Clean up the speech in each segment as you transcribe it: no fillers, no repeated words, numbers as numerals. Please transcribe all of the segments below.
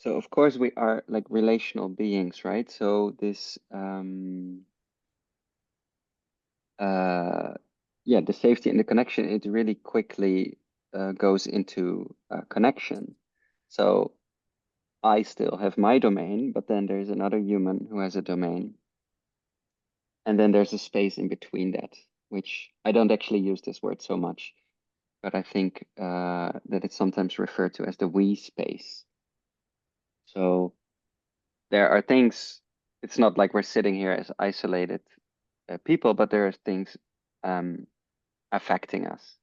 So of course we are like relational beings, right? So this uh yeah, the safety and the connection, it really quickly goes into connection. So I still have my domain, but then there's another human who has a domain. And then there's a space in between that, which I don't actually use this word so much, but I think that it's sometimes referred to as the we space. So there are things, it's not like we're sitting here as isolated people, but there are things um, affecting us.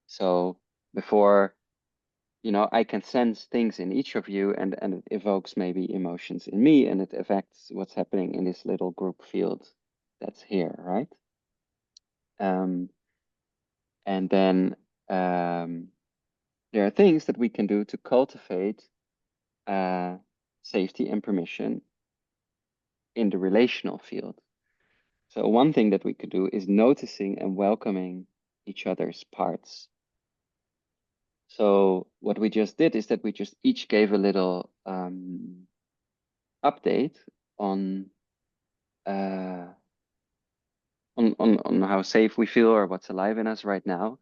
So before, I can sense things in each of you, and it evokes maybe emotions in me, and it affects what's happening in this little group field that's here, right? Um, and then there are things that we can do to cultivate uh, safety and permission in the relational field. So one thing that we could do is noticing and welcoming each other's parts. So what we just did is that we just each gave a little update on uh, on how safe we feel or what's alive in us right now.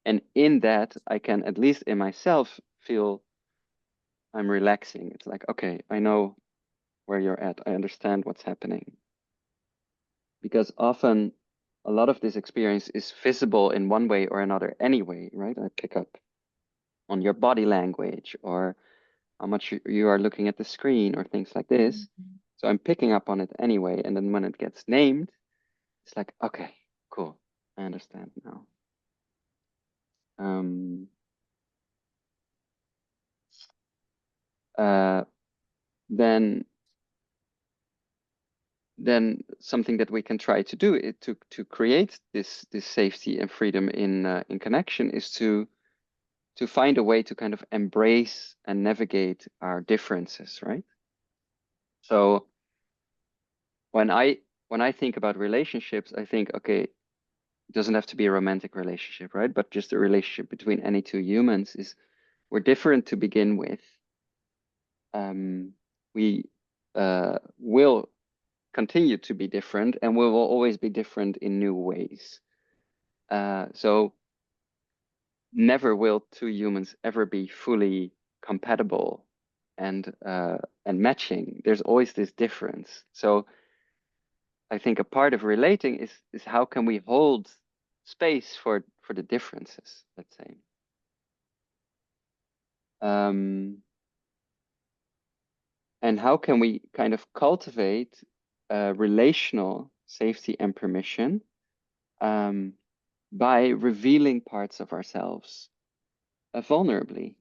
And in that, I can, at least in myself, feel I'm relaxing. It's like, okay, I know where you're at. I understand what's happening. Because often a lot of this experience is visible in one way or another anyway, right? I pick up on your body language or how much you are looking at the screen or things like this. So I'm picking up on it anyway. And then when it gets named, it's like, okay, cool. I understand now. Um, uh, then something that we can try to do to create this safety and freedom in connection is to find a way to kind of embrace and navigate our differences, right? So when I think about relationships, I think, okay, it doesn't have to be a romantic relationship, right? But just a relationship between any two humans is we're different to begin with. We will continue to be different, and we will always be different in new ways. So never will two humans ever be fully compatible and matching. There's always this difference. So I think a part of relating is how can we hold space for the differences, let's say. Um, and how can we kind of cultivate relational safety and permission um, by revealing parts of ourselves vulnerably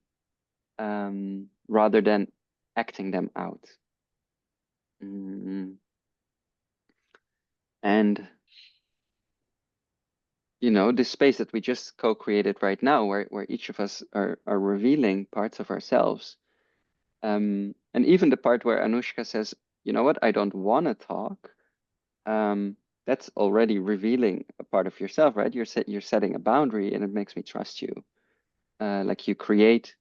rather than acting them out. Mm. And this space that we just co-created right now, where each of us are revealing parts of ourselves, and even the part where Anushka says, "You know what? I don't want to talk." That's already revealing a part of yourself, right? You're setting a boundary, and it makes me trust you. Like you create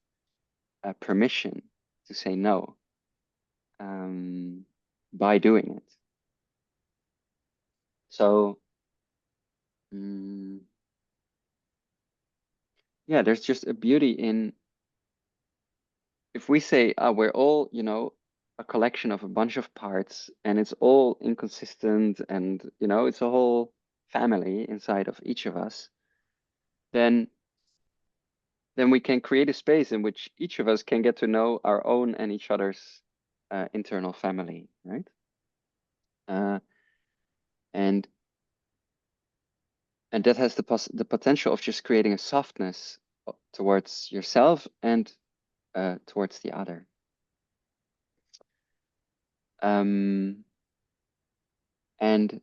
a permission to say no by doing it. So. Mm, yeah, there's just a beauty in if we say we're all, a collection of a bunch of parts and it's all inconsistent and, it's a whole family inside of each of us, then we can create a space in which each of us can get to know our own and each other's internal family, right? Uh, and and that has the potential of just creating a softness towards yourself and towards the other. Um, and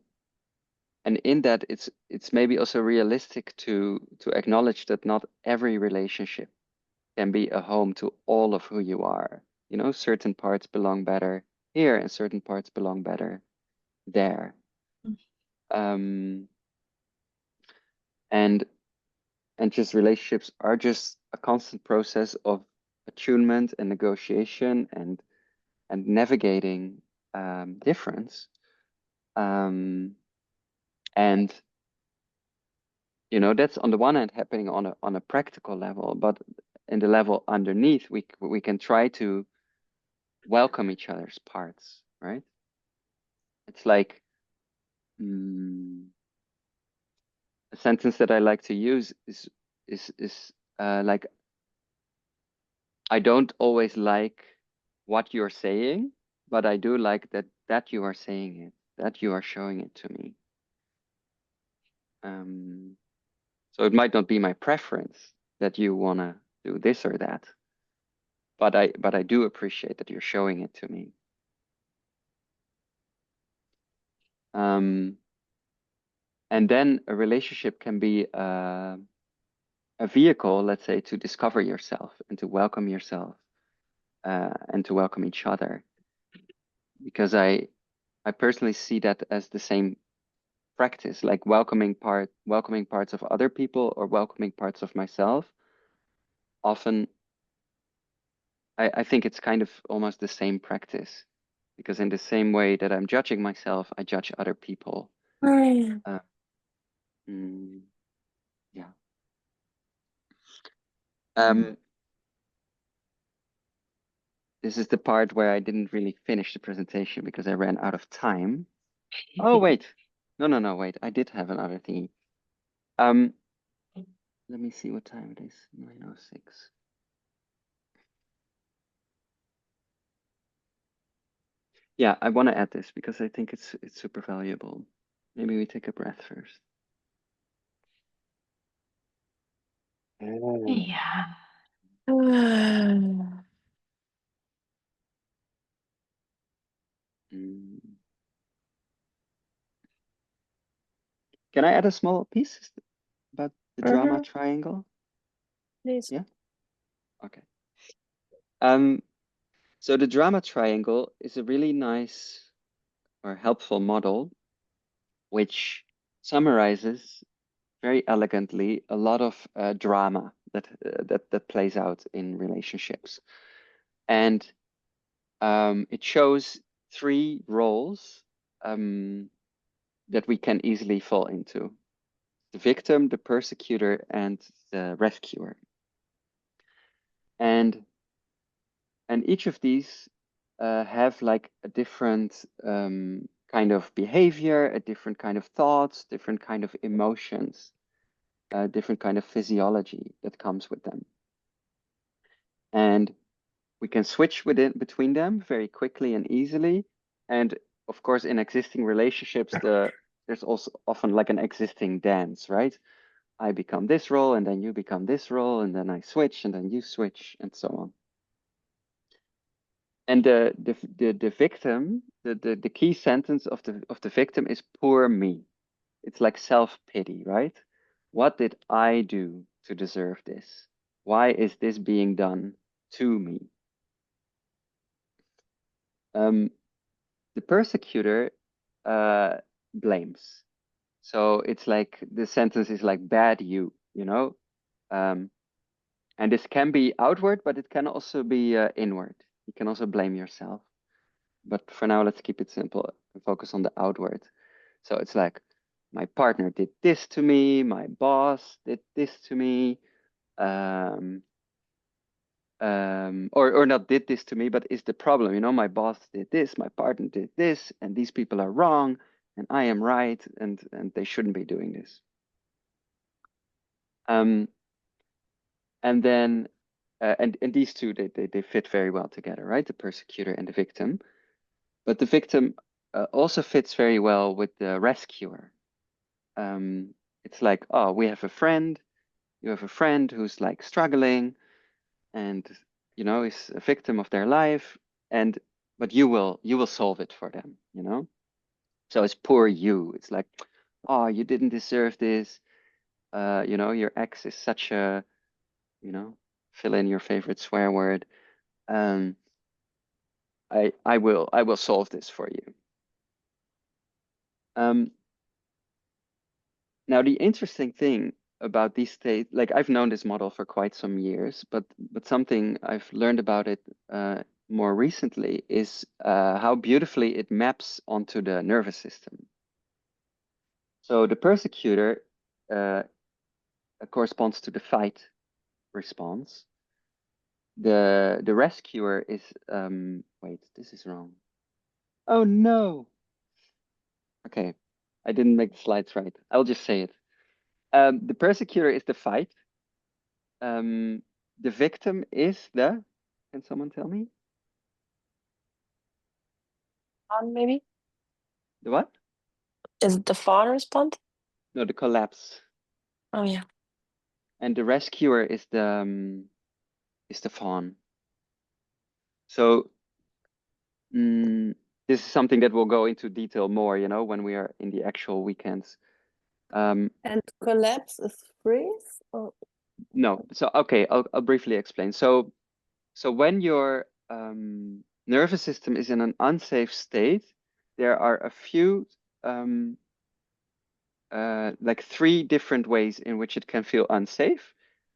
and in that it's maybe also realistic to acknowledge that not every relationship can be a home to all of who you are. Certain parts belong better here and certain parts belong better there. Um, and just relationships are just a constant process of attunement and negotiation and and navigating difference. And that's on the one hand happening on a practical level, but in the level underneath, we can try to welcome each other's parts, right? It's like a sentence that I like to use is like, I don't always like what you're saying, but I do like that you are saying it, that you are showing it to me. So it might not be my preference that you wanna do this or that, but I do appreciate that you're showing it to me. And then a relationship can be a vehicle, let's say, to discover yourself and to welcome yourself and to welcome each other. Because I personally see that as the same practice, like welcoming parts of other people or welcoming parts of myself. Often, I think it's kind of almost the same practice, because in the same way that I'm judging myself, I judge other people. Uh, yeah. Um, this is the part where I didn't really finish the presentation because I ran out of time. Oh, wait. No, wait. I did have another thingy. Um, let me see what time it is. 9:06. Yeah, I want to add this because I think it's super valuable. Maybe we take a breath first. Yeah. Mm. Can I add a small piece about the drama triangle? Please. Yeah? Okay. Um, so the drama triangle is a really nice or helpful model which summarizes very elegantly a lot of drama that plays out in relationships. And it shows three roles that we can easily fall into: the victim, the persecutor, and the rescuer. And each of these have like a different kind of behavior, a different kind of thoughts, different kind of emotions, different kind of physiology that comes with them. And we can switch between them very quickly and easily. And of course, in existing relationships, there's also often like an existing dance, right? I become this role, and then you become this role, and then I switch, and then you switch, and so on. And the victim, the key sentence of the victim is poor me. It's like self-pity, right? What did I do to deserve this? Why is this being done to me? Um, the persecutor uh, blames. So it's like the sentence is like bad you. Um, and this can be outward, but it can also be inward. You can also blame yourself. But for now, let's keep it simple and focus on the outward. So it's like, my partner did this to me, my boss did this to me, um, or not did this to me, but is the problem. My boss did this, my partner did this, and these people are wrong, and I am right, and they shouldn't be doing this. Um, and then, and these two, they fit very well together, right? The persecutor and the victim. But the victim also fits very well with the rescuer. It's like, oh, we have a friend. You have a friend who's like struggling, and is a victim of their life, and but you will solve it for them. So it's poor you. It's like, oh, you didn't deserve this. Your ex is such a, fill in your favorite swear word. Um, I will solve this for you. Um, Now the interesting thing about these states, like I've known this model for quite some years, but something I've learned about it more recently is how beautifully it maps onto the nervous system. So the persecutor uh, corresponds to the fight response. The rescuer is wait, this is wrong. Oh no. Okay, I didn't make the slides right. I'll just say it. The persecutor is the fight. Um, the victim is the. Can someone tell me On maybe? the what? Is it the fawn respond? No, the collapse. Oh yeah. And the rescuer is the fawn. So mm, this is something that we'll go into detail more, when we are in the actual weekends. And collapse is freeze? Oh, No, so okay, I'll briefly explain. So when your nervous system is in an unsafe state, there are a few like three different ways in which it can feel unsafe,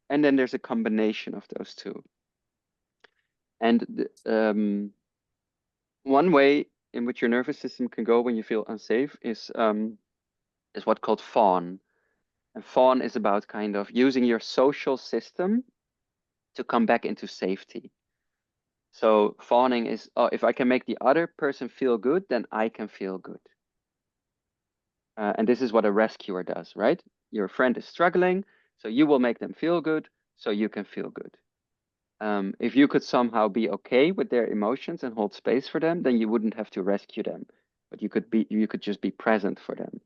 and then there's a combination of those two. And one way in which your nervous system can go when you feel unsafe is what called fawn. And fawn is about kind of using your social system to come back into safety. So fawning is, oh, if I can make the other person feel good, then I can feel good. And this is what a rescuer does, right? Your friend is struggling, so you will make them feel good, so you can feel good. If you could somehow be okay with their emotions and hold space for them, then you wouldn't have to rescue them, but you could just be present for them.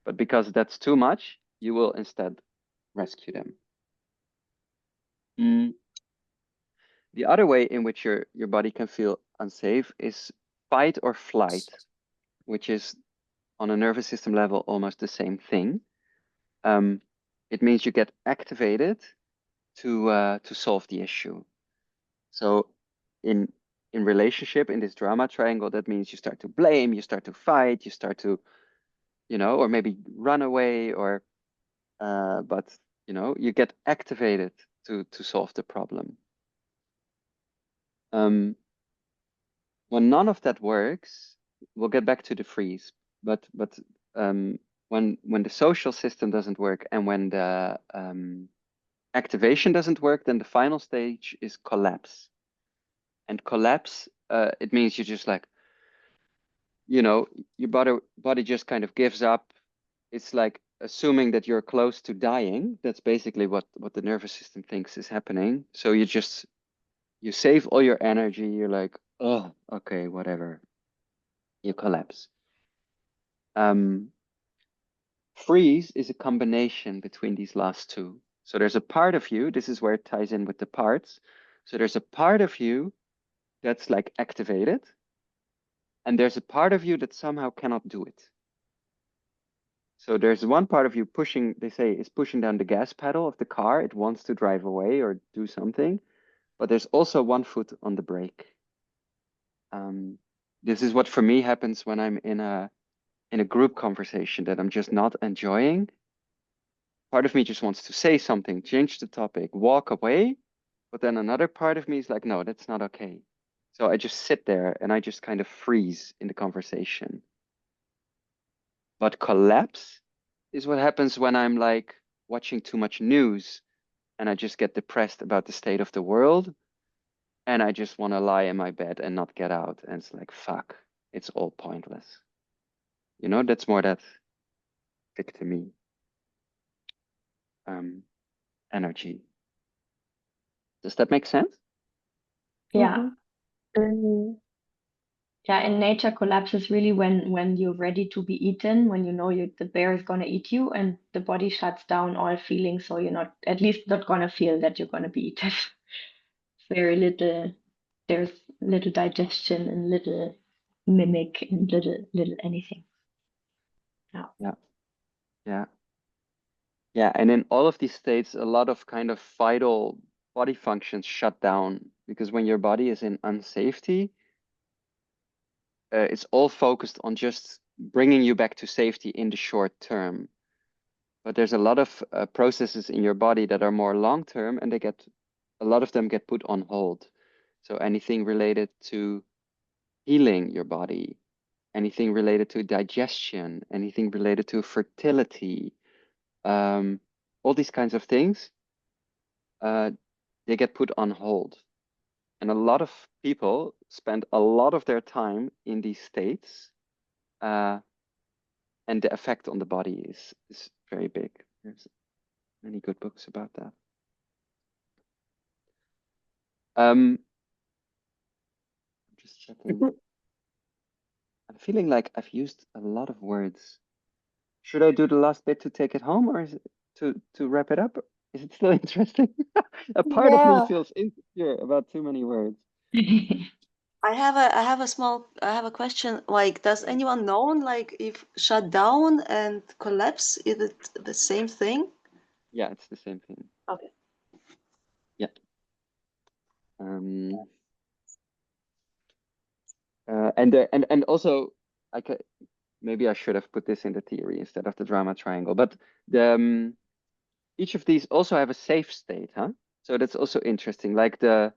But because that's too much, you will instead rescue them. Mm. The other way in which your body can feel unsafe is fight or flight, which is on a nervous system level almost the same thing. Um, it means you get activated to solve the issue. So in in relationship in this drama triangle, that means you start to blame, you start to fight, you start to, or maybe run away or but you get activated to solve the problem. Um, when none of that works, we'll get back to the freeze. But when the social system doesn't work and when the activation doesn't work, then the final stage is collapse. And collapse, it means you just like, your body just kind of gives up. It's like assuming that you're close to dying. That's basically what the nervous system thinks is happening. So you save all your energy. You're like, oh, okay, whatever. You collapse. Um, freeze is a combination between these last two. So there's a part of you, this is where it ties in with the parts. So there's a part of you that's like activated, and there's a part of you that somehow cannot do it. So there's one part of you pushing, they say, is pushing down the gas pedal of the car. It wants to drive away or do something, but there's also one foot on the brake. This is what for me happens when I'm in a group conversation that I'm just not enjoying. Part of me just wants to say something, change the topic, walk away, but then another part of me is like, no, that's not okay. So I just sit there and I just kind of freeze in the conversation. But collapse is what happens when I'm like watching too much news and I just get depressed about the state of the world and I just want to lie in my bed and not get out. And it's like, fuck, it's all pointless. That's more that victim um, energy. Does that make sense? Yeah. mm-hmm. Mm, yeah, in nature, collapse is really when you're ready to be eaten, when you know the bear is gonna eat you, and the body shuts down all feelings, so you're not at least not gonna feel that you're gonna be eaten. Very little, there's little digestion and little mimic and little anything. Yeah. Yeah. Yeah. Yeah. And in all of these states, a lot of kind of vital body functions shut down because when your body is in unsafety, it's all focused on just bringing you back to safety in the short term. But there's a lot of processes in your body that are more long term and a lot of them get put on hold. So anything related to healing your body, anything related to digestion, anything related to fertility, all these kinds of things, they get put on hold. And a lot of people spend a lot of their time in these states, and the effect on the body is very big. There's many good books about that. I'm just checking. I'm feeling like I've used a lot of words. Should I do the last bit to take it home, or is it to wrap it up? Is it still interesting? A part of me Yeah. feels insecure about too many words. I have a question. Like, does anyone know, like, if shut down and collapse, is it the same thing? Yeah, it's the same thing. Okay. Yeah. And also I could maybe I should have put this in the theory instead of the drama triangle, but the each of these also have a safe state, huh? So that's also interesting. Like the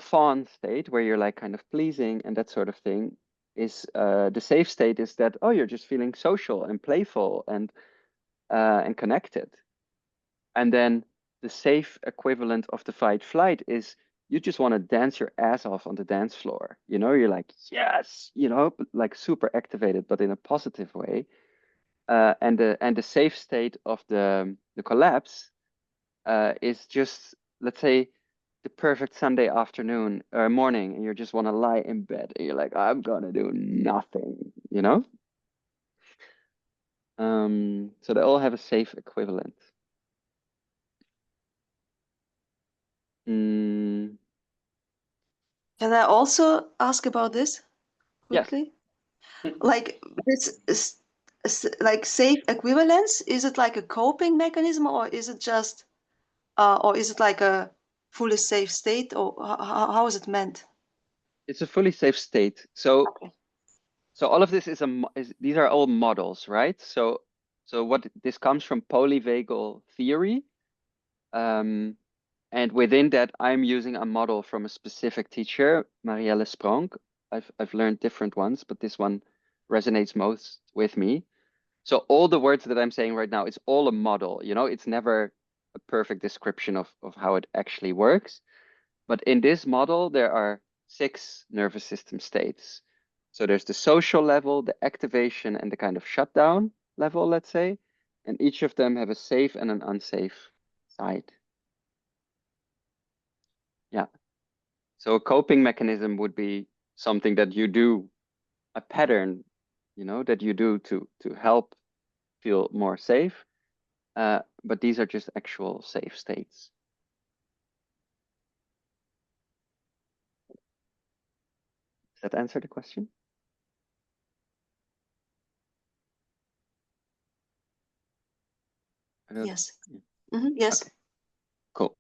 fawn state where you're like kind of pleasing and that sort of thing is the safe state is that, oh, you're just feeling social and playful and connected. And then the safe equivalent of the fight flight is you just want to dance your ass off on the dance floor. You know, you're like, yes, you know, like super activated, but in a positive way. And the safe state of the collapse is just, let's say, the perfect Sunday afternoon or morning, and you just want to lie in bed and you're like, I'm gonna do nothing, you know? So they all have a safe equivalent. Mm, Can I also ask about this yes. quickly? Like, this is like safe equivalence, is it like a coping mechanism, or is it just or is it like a fully safe state, or how is it meant? It's a fully safe state. So Okay. so all of this is these are all models, right? So what this comes from polyvagal theory. Um, and within that, I'm using a model from a specific teacher, Marielle Spronk. I've learned different ones, but this one resonates most with me. So all the words that I'm saying right now, it's all a model, you know, it's never a perfect description of how it actually works. But in this model, there are 6 nervous system states. So there's the social level, the activation, and the kind of shutdown level, let's say. And each of them have a safe and an unsafe side. Yeah. So a coping mechanism would be something that you do, a pattern, you know, that you do to help feel more safe. But these are just actual safe states. Does that answer the question? I don't. Yes. Yeah. Yes. Okay, cool.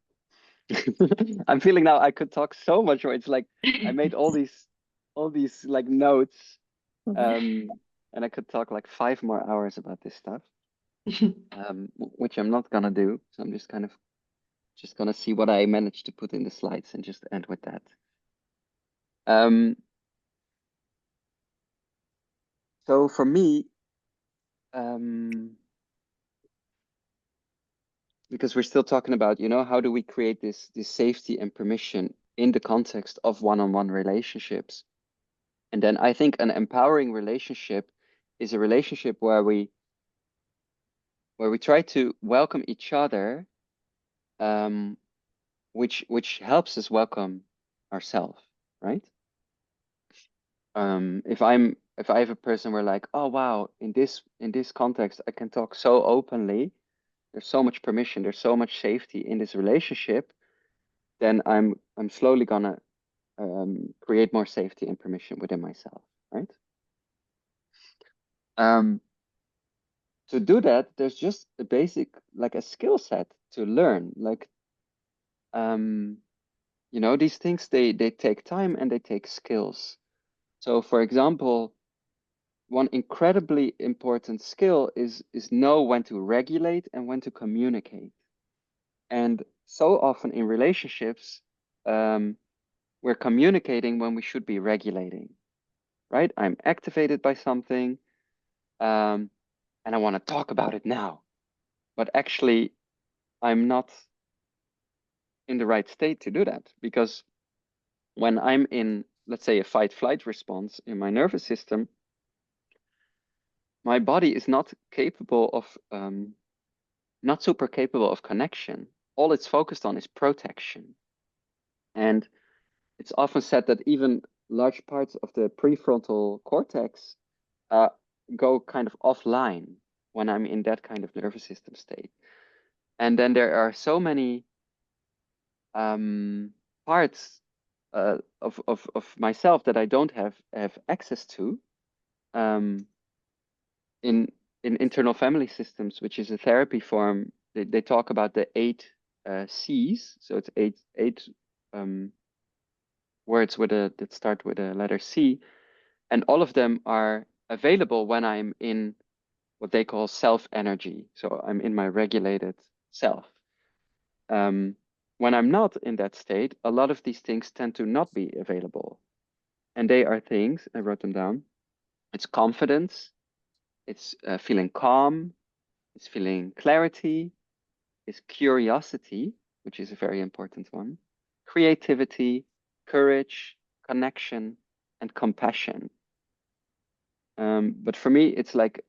I'm feeling now I could talk so much more. It's like I made all these like notes, and I could talk like 5 more hours about this stuff, which I'm not gonna do. So I'm just gonna see what I managed to put in the slides and just end with that. Um, so for me, because we're still talking about, you know, how do we create this safety and permission in the context of one-on-one relationships? And then I think an empowering relationship is a relationship where we try to welcome each other, which helps us welcome ourselves, right? If I have a person where like, oh wow, in this context, I can talk so openly. There's so much permission. There's so much safety in this relationship. Then I'm slowly gonna create more safety and permission within myself, right? Um, to do that, there's just a basic, like a skill set to learn. Like, um, you know, these things they take time and they take skills. So, for example, one incredibly important skill is know when to regulate and when to communicate. And so often in relationships, um, we're communicating when we should be regulating, right? I'm activated by something, and I want to talk about it now, but actually I'm not in the right state to do that, because when I'm in, let's say, a fight-flight response in my nervous system, my body is not capable of, not super capable of connection. All it's focused on is protection. And it's often said that even large parts of the prefrontal cortex go kind of offline when I'm in that kind of nervous system state. And then there are so many parts of myself that I don't have access to, in internal family systems, which is a therapy form. They talk about the 8 C's. So it's eight words that start with a letter C, and all of them are available when I'm in what they call self energy. So I'm in my regulated self. When I'm not in that state, a lot of these things tend to not be available. And they are things, I wrote them down. It's confidence, it's feeling calm, it's feeling clarity, it's curiosity, which is a very important one, creativity, courage, connection, and compassion. But for me, it's like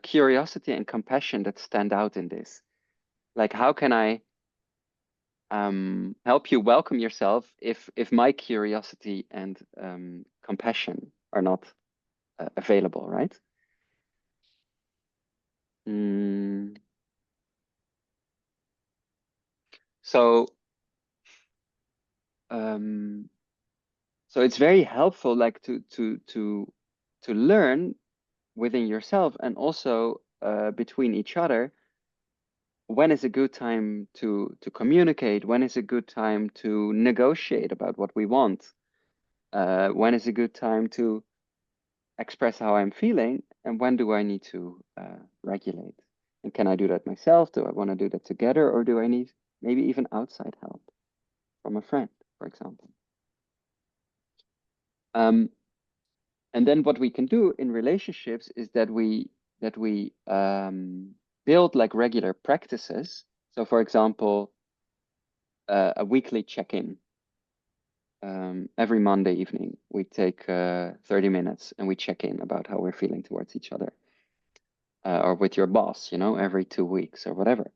curiosity and compassion that stand out in this. Like, how can I help you welcome yourself if my curiosity and compassion are not available, right? So so it's very helpful, like to learn within yourself and also between each other, when is a good time to communicate, when is a good time to negotiate about what we want, when is a good time to express how I'm feeling, and when do I need to regulate? And can I do that myself? Do I want to do that together, or do I need maybe even outside help from a friend, for example? And then what we can do in relationships is that we build like regular practices. So, for example, a weekly check-in. Every Monday evening, we take 30 minutes and we check in about how we're feeling towards each other, or with your boss, every 2 weeks or whatever.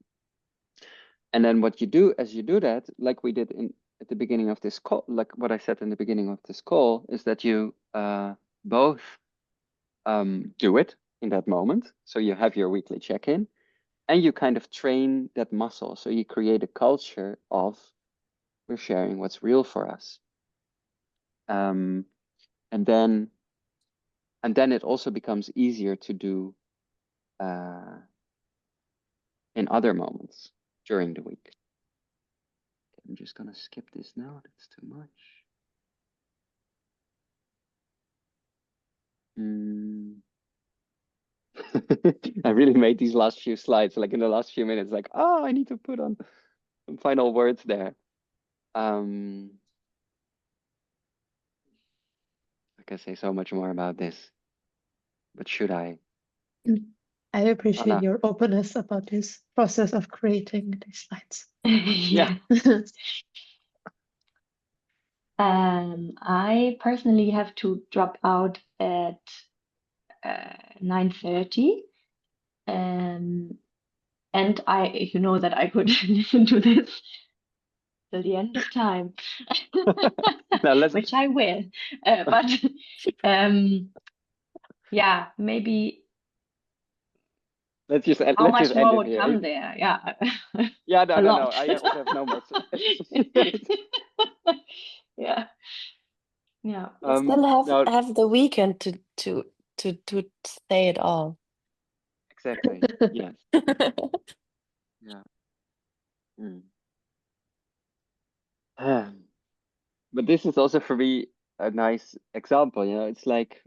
And then what you do as you do that, like we did at the beginning of this call, like what I said in the beginning of this call, is that you both do it in that moment. So you have your weekly check-in and you kind of train that muscle. So you create a culture of, we're sharing what's real for us. And then it also becomes easier to do in other moments during the week. I'm just gonna skip this now, that's too much. I really made these last few slides, like in the last few minutes, like, oh, I need to put on some final words there. I can say so much more about this, but should I? I appreciate Anna. your openness about this process of creating these slides. Yeah. I personally have to drop out at 9:30. And you know that I could listen to this till the end of time, Now which I will. But yeah, maybe let's just how let's much just end more it would here. come there? Yeah, Yeah, a no. lot. I also have no more. Yeah, yeah. You still no, have the weekend to say it all. exactly. Yes. Yeah. But this is also for me a nice example. It's like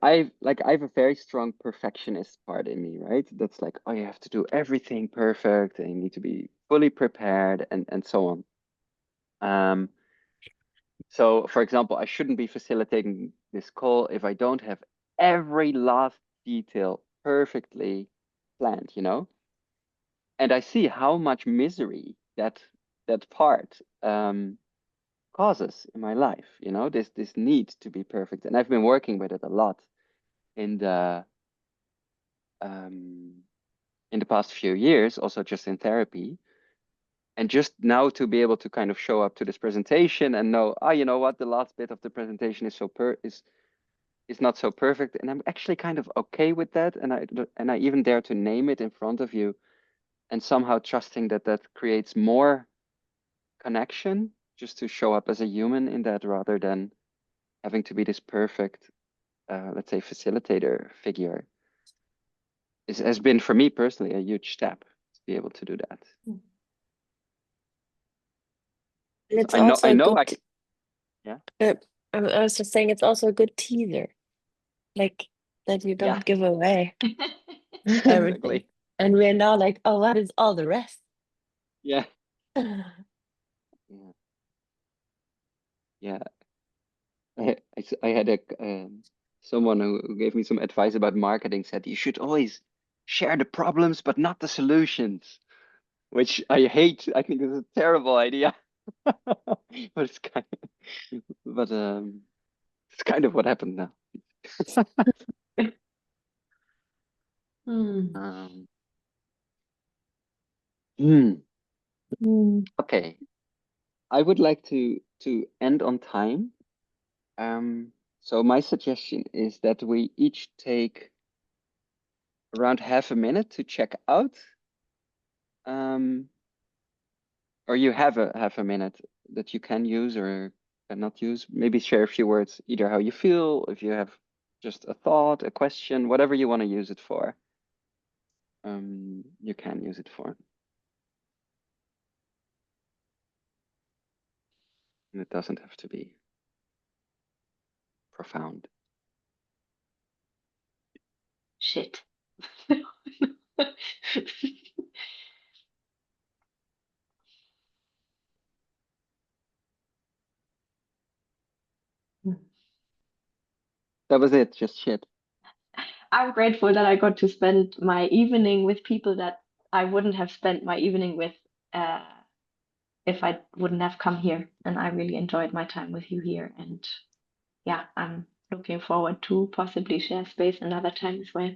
I have a very strong perfectionist part in me, right? That's like, oh, you have to do everything perfect and you need to be fully prepared and so on. So, for example, I shouldn't be facilitating this call if I don't have every last detail perfectly planned, you know? And I see how much misery that part causes in my life, you know, this need to be perfect. And I've been working with it a lot in the past few years, also just in therapy. And just now to be able to kind of show up to this presentation and know, oh, you know what, the last bit of the presentation is is not so perfect, and I'm actually kind of okay with that, and I even dare to name it in front of you, and somehow trusting that that creates more connection, just to show up as a human in that rather than having to be this perfect, let's say, facilitator figure. Has been for me personally a huge step to be able to do that. And it's I know, also a good, I can, yeah. I was just saying it's also a good teaser, like that you don't give away everything. Exactly. And we're now like, oh, what is all the rest? Yeah. Yeah. I had a someone who gave me some advice about marketing, said you should always share the problems but not the solutions, which I hate. I think it's a terrible idea. But but it's kind of what happened now. Hmm. Um, Mm. okay, I would like to end on time. So my suggestion is that we each take around half a minute to check out. Or you have a half a minute that you can use or cannot use. Maybe share a few words, either how you feel, if you have just a thought, a question, whatever you want to use it for. You can use it for. And it doesn't have to be profound. Shit. That was it, just shit. I'm grateful that I got to spend my evening with people that I wouldn't have spent my evening with if I wouldn't have come here. And I really enjoyed my time with you here. And yeah, I'm looking forward to possibly share space another time as well.